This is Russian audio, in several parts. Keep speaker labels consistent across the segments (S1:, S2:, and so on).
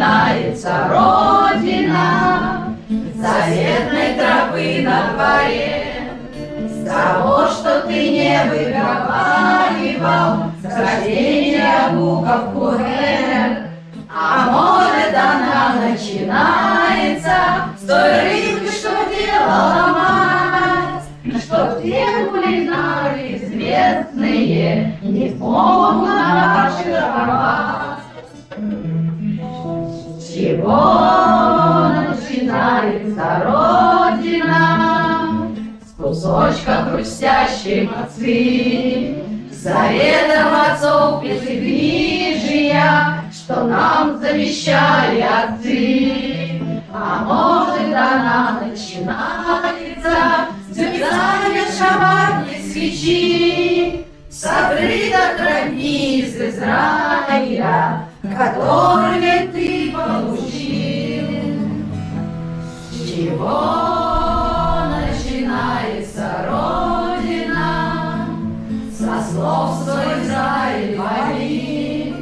S1: начинается Родина, заветной тропы на дворе. С того, что ты не выговаривал, с рождения буковку «Р». А может, она начинается с той рыбки, что делала мать, чтоб те кулинары известные не смогут на наших рвать. С чего начинается Родина? С кусочка хрустящей мацы, заветом отцов пятикнижия, что нам завещали отцы. А может, она начинается с мерцания шабатной свечи, с отрывок родни из Израиля, которые ты получил. С чего начинается Родина? Со слов, что Израиль говорит,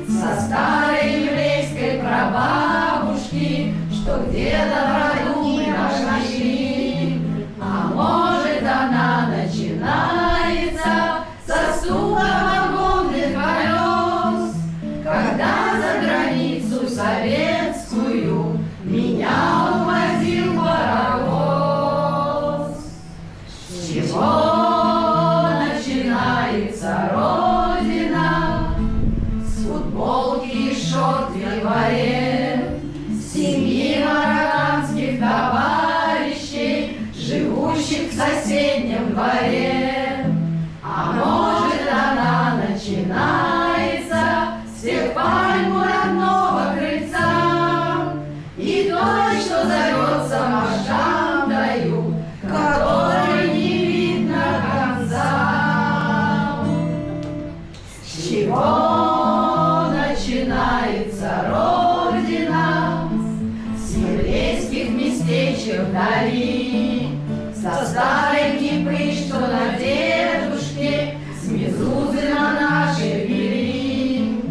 S1: со старой еврейской прабабушки, что где-то в роду мы нашли. А может, она начинается со стука вагонных колес, когда за границу советскую меня увозил паровоз. С чего начинается Родина? С футболки и шорт в январе, семьи марокканских товарищей, живущих в соседнем дворе. А может, она начинается с тех пальм у родного крыльца и той, что зовется Машандою, которой не видно конца. С чего начинается Родина? С еврейских местечек вдали, со старой кипы, что на дедушке, с мезузы на нашей двери.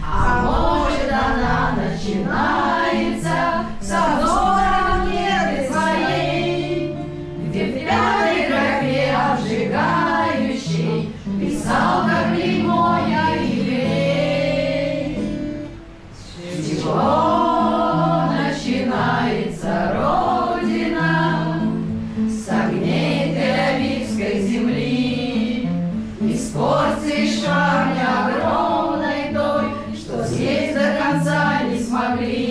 S1: А может, она начинается со взором неты своей, где в пятой графе обжигающей писал, как клеймо я еврей. С чего начинается Родина? С огней Тель-Авивской земли, из порции шварни огромной той, что съесть до конца не смогли.